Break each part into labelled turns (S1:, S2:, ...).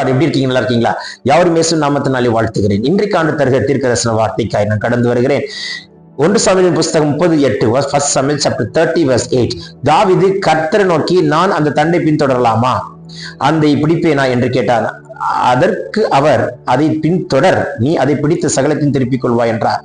S1: எப்படி இருக்கீங்க? நல்லா இருக்கீங்களா? யாவரும் இயேசு நாமத்தினாலே வாழ்த்துகிறேன். இன்றைக்கு ஆண்டு தருகிற தீர்க்கதரிசன வார்த்தைக்காய் நான் கடந்து வருகிறேன். 1 சாமுவேல் புஸ்தகம் 38 1 Samuel chapter 30 verse 8. தாவீது கர்த்தரை நோக்கி, நான் அந்த தண்டை பின்தொடரலாமா, அதை பிடிப்பேனா என்று கேட்டார். அதற்கு அவர், அதை பின்தொடர், நீ அதை பிடித்து சகலத்தையும் திருப்பிக் கொள்வாய் என்றார்.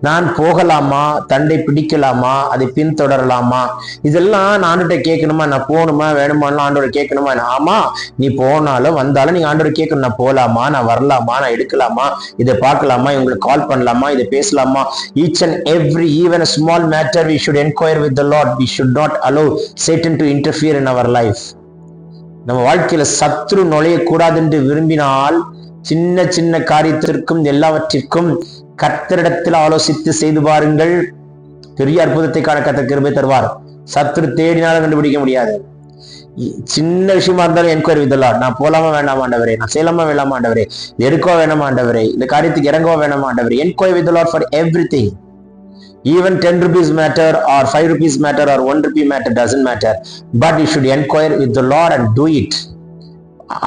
S1: நான் போகலாமா, தண்டை பிடிக்கலாமா, அதை பின்தொடரலாமா, இதெல்லாம் நான் ஆண்டவர்கிட்ட கேட்கணுமா? நான் போகணுமா வேணுமான்னு ஆண்டவர் கேட்கணுமா? ஆமா, நீ போனாலும் வந்தாலும் நீங்க ஆண்டவர் கேட்கணும். நான் போகலாமா, நான் வரலாமா, நான் எடுக்கலாமா, இதை பார்க்கலாமா, இவங்களுக்கு கால் பண்ணலாமா, இதை பேசலாமா? Each and every, even a small matter, we should inquire with the Lord. We should not allow Satan to interfere in our life. நம்ம வாழ்க்கையில சத்ரு நுழையக்கூடாது என்று விரும்பினால் சின்ன சின்ன காரியத்திற்கும் எல்லாவற்றிற்கும் கர்த்தரிடத்தில் ஆலோசித்து செய்து பாருங்கள். பெரிய அற்புதத்தை காண கர்த்தர் கிருபை தருவார். சத்ரு தேடினாலும் கண்டுபிடிக்க முடியாது. சின்ன விஷயமா இருந்தாலும் என்கொயரி வித் தி லார்ட். நான் போலாமா வேண்டாமா ஆண்டவரே, நான் செய்யலாமா வேண்டாமா ஆண்டவரே, இது எடுக்கவா வேணாமா ஆண்டவரே, இந்த காரியத்துக்கு இறங்கவா வேணாமா ஆண்டவரே. Enquiry with the Lord for everything. Even 10 rupees matter or 5 rupees matter or 1 rupee matter, doesn't matter, but you should inquire with the Lord and do it.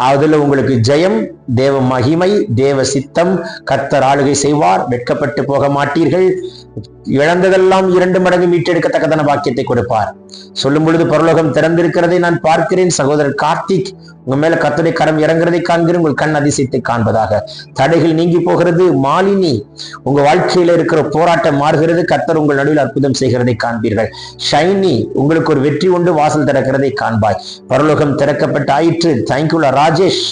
S1: அதுல உங்களுக்கு ஜெயம், தேவ மகிமை, தேவ சித்தம், கர்த்தர் ஆளுகை செய்வார். வெட்கப்பட்டு போக மாட்டீர்கள். இழந்ததெல்லாம் 2 மடங்கு மீட்டெடுக்கத்தக்கதான பாக்கியத்தை கொடுப்பார். சொல்லும் பொழுது பரலோகம் திறந்திருக்கிறதை நான் பார்க்கிறேன். சகோதரர் கார்த்திக், உங்க மேல கர்த்தருடைய கரம் இறங்குறதை காண்கிறேன். உங்கள் கண் அதிசயத்தை காண்பதாக. தடைகள் நீங்கி போகிறது. மாலினி, உங்க வாழ்க்கையில இருக்கிற போராட்டம் மாறுகிறது. கர்த்தர் உங்கள் நடுவில் அற்புதம் செய்கிறதை காண்பீர்கள். ஷைனி, உங்களுக்கு ஒரு வெற்றி உண்டு, வாசல் திறக்கிறதை காண்பாய். பரலோகம் திறக்கப்பட்டு ஆயிற்று. தேங்க்யூலா ராஜேஷ்,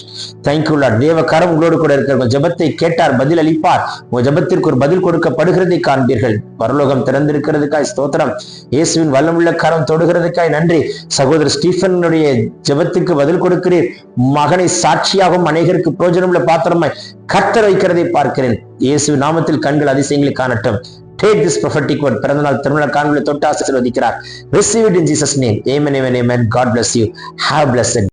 S1: தேங்க்யூலா. தேவ கரம் உங்களோடு கூட இருக்கிற உங்க ஜெபத்தை கேட்டார், பதில் அளிப்பார். உங்க ஜெபத்திற்கு ஒரு பதில் கொடுக்கப்படுகிறதை காண்பீர்கள். பரலோகம் திறந்திருக்கிறதுக்காய் ஸ்தோத்திரம். இயேசுவின் வல்லமுள்ள கரம் தொடுகிறதுக்காய் நன்றி. சகோதரர் ஸ்டீஃபனுடைய ஜெபத்துக்கு பதில் கொடுக்கிறீர். மகனை சாட்சியாகவும் அநேகருக்கு பிரயோஜனமுள்ள பாத்திரமாய் கர்த்தர் வைக்கிறதை பார்க்கிறேன். இயேசுவின் நாமத்தில் கண்கள் அதிசயங்களை காணட்டும். Take this prophetic word. பிறந்தநாள் திருமண காண்களை தொட்டு ஆசீர்வதிக்கிறார். Receive it in Jesus' name. Amen, amen, amen. God bless you. Have blessed.